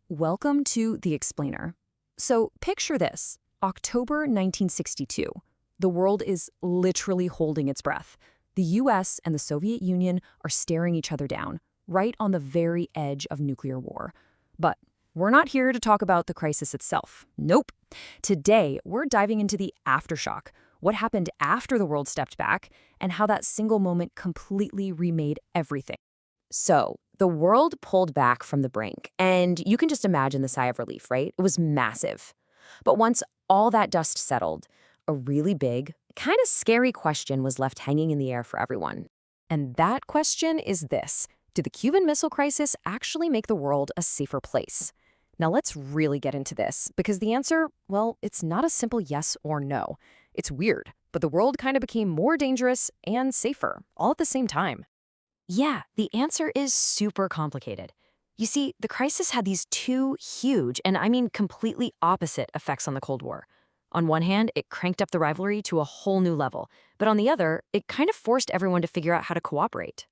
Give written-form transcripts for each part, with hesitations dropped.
Welcome to The Explainer. So picture this, October 1962. The world is literally holding its breath. The US and the Soviet Union are staring each other down, right on the very edge of nuclear war. But we're not here to talk about the crisis itself. Nope. Today, we're diving into the aftershock, what happened after the world stepped back, and how that single moment completely remade everything. So, the world pulled back from the brink, and you can just imagine the sigh of relief, right? It was massive. But once all that dust settled, a really big, kind of scary question was left hanging in the air for everyone. And that question is this: did the Cuban Missile Crisis actually make the world a safer place? Now let's really get into this, because the answer, well, it's not a simple yes or no. It's weird, but the world kind of became more dangerous and safer, all at the same time. Yeah, the answer is super complicated. You see, the crisis had these two huge, and I mean completely opposite effects on the Cold War. On one hand, it cranked up the rivalry to a whole new level, but on the other, it kind of forced everyone to figure out how to cooperate.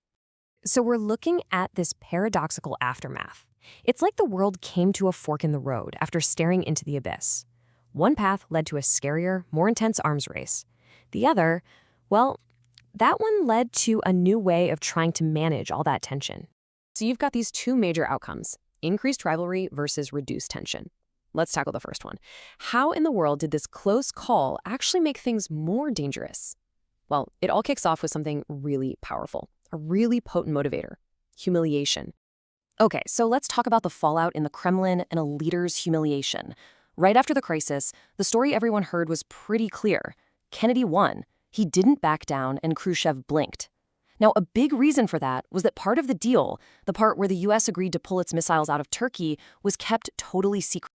So we're looking at this paradoxical aftermath. It's like the world came to a fork in the road after staring into the abyss. One path led to a scarier, more intense arms race. The other, well, that one led to a new way of trying to manage all that tension. So you've got these two major outcomes: increased rivalry versus reduced tension. Let's tackle the first one. How in the world did this close call actually make things more dangerous? Well, it all kicks off with something really powerful, a really potent motivator: humiliation. Okay, so let's talk about the fallout in the Kremlin and a leader's humiliation. Right after the crisis, the story everyone heard was pretty clear. Kennedy won. He didn't back down, and Khrushchev blinked. Now, a big reason for that was that part of the deal, the part where the US agreed to pull its missiles out of Turkey, was kept totally secret.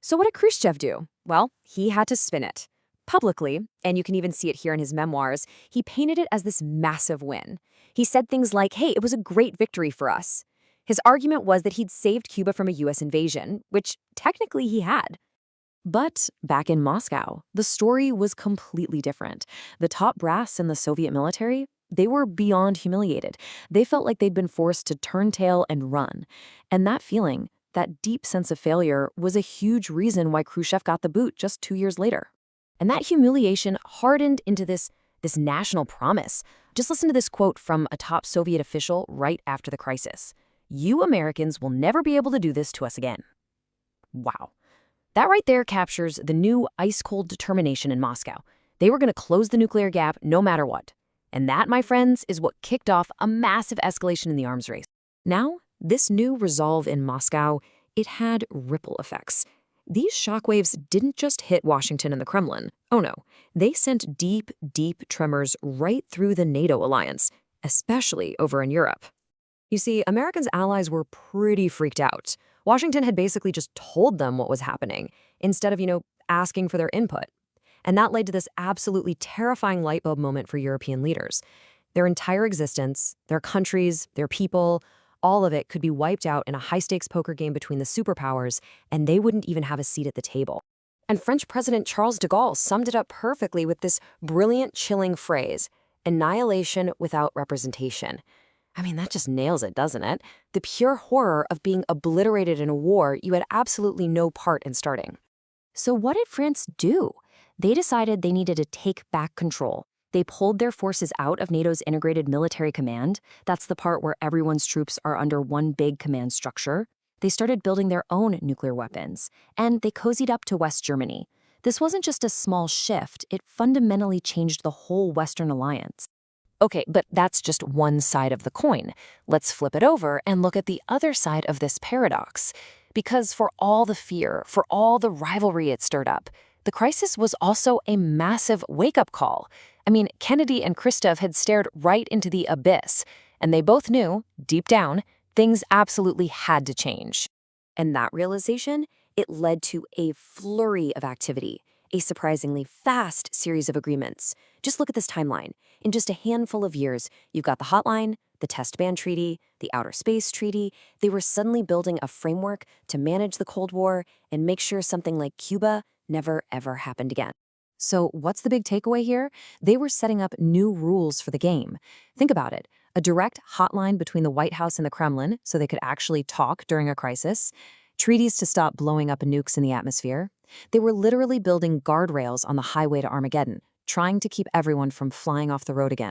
So what did Khrushchev do? Well, he had to spin it. Publicly, and you can even see it here in his memoirs, he painted it as this massive win. He said things like, hey, it was a great victory for us. His argument was that he'd saved Cuba from a US invasion, which technically he had. But back in Moscow, the story was completely different. The top brass in the Soviet military, they were beyond humiliated. They felt like they'd been forced to turn tail and run. And that feeling, that deep sense of failure, was a huge reason why Khrushchev got the boot just 2 years later. And that humiliation hardened into this national promise. Just listen to this quote from a top Soviet official right after the crisis: "You Americans will never be able to do this to us again." Wow. That right there captures the new ice-cold determination in Moscow. They were going to close the nuclear gap no matter what. And that, my friends, is what kicked off a massive escalation in the arms race. Now, this new resolve in Moscow, it had ripple effects. These shockwaves didn't just hit Washington and the Kremlin. Oh no, they sent deep, deep tremors right through the NATO alliance, especially over in Europe. You see, Americans' allies were pretty freaked out. Washington had basically just told them what was happening, instead of, asking for their input. And that led to this absolutely terrifying light bulb moment for European leaders. Their entire existence, their countries, their people, all of it could be wiped out in a high-stakes poker game between the superpowers, and they wouldn't even have a seat at the table. And French President Charles de Gaulle summed it up perfectly with this brilliant, chilling phrase: annihilation without representation. I mean, that just nails it, doesn't it? The pure horror of being obliterated in a war you had absolutely no part in starting. So what did France do? They decided they needed to take back control. They pulled their forces out of NATO's integrated military command. That's the part where everyone's troops are under one big command structure. They started building their own nuclear weapons, and they cozied up to West Germany. This wasn't just a small shift, it fundamentally changed the whole Western alliance. Okay, but that's just one side of the coin. Let's flip it over and look at the other side of this paradox. Because for all the fear, for all the rivalry it stirred up, the crisis was also a massive wake-up call. I mean, Kennedy and Khrushchev had stared right into the abyss, and they both knew, deep down, things absolutely had to change. And that realization, it led to a flurry of activity, a surprisingly fast series of agreements. Just look at this timeline. In just a handful of years, you've got the Hotline, the Test Ban Treaty, the Outer Space Treaty. They were suddenly building a framework to manage the Cold War and make sure something like Cuba never, ever happened again. So what's the big takeaway here? They were setting up new rules for the game. Think about it. A direct hotline between the White House and the Kremlin so they could actually talk during a crisis. treaties to stop blowing up nukes in the atmosphere. They were literally building guardrails on the highway to Armageddon, trying to keep everyone from flying off the road again.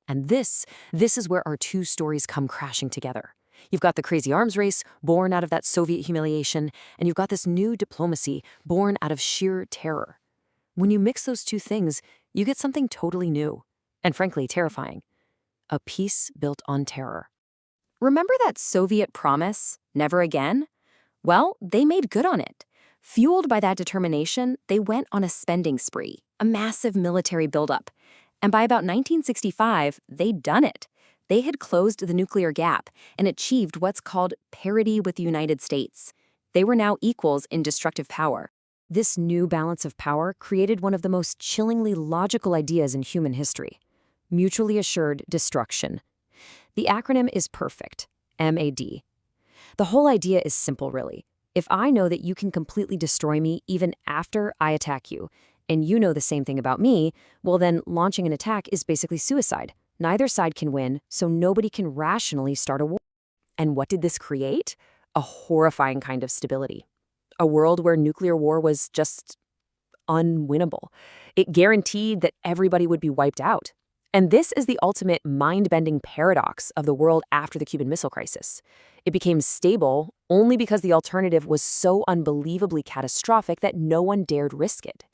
And this is where our two stories come crashing together. You've got the crazy arms race, born out of that Soviet humiliation, and you've got this new diplomacy, born out of sheer terror. When you mix those two things, you get something totally new, and frankly, terrifying. A peace built on terror. Remember that Soviet promise, never again? Well, they made good on it. Fueled by that determination, they went on a spending spree, a massive military buildup. And by about 1965, they'd done it. They had closed the nuclear gap and achieved what's called parity with the United States. They were now equals in destructive power. This new balance of power created one of the most chillingly logical ideas in human history: mutually assured destruction. The acronym is PERFECT, MAD. The whole idea is simple, really. If I know that you can completely destroy me even after I attack you, and you know the same thing about me, well then launching an attack is basically suicide. Neither side can win, so nobody can rationally start a war. And what did this create? A horrifying kind of stability. A world where nuclear war was just unwinnable. It guaranteed that everybody would be wiped out. And this is the ultimate mind-bending paradox of the world after the Cuban Missile Crisis. It became stable only because the alternative was so unbelievably catastrophic that no one dared risk it.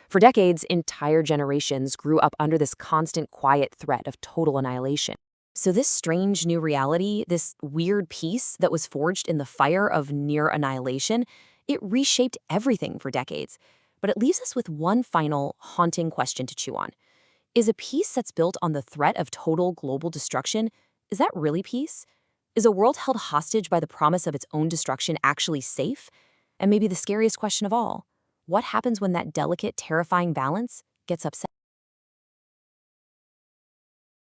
For decades, entire generations grew up under this constant quiet threat of total annihilation. So this strange new reality, this weird peace that was forged in the fire of near annihilation, it reshaped everything for decades. But it leaves us with one final, haunting question to chew on. Is a peace that's built on the threat of total global destruction, is that really peace? Is a world held hostage by the promise of its own destruction actually safe? And maybe the scariest question of all, what happens when that delicate, terrifying balance gets upset?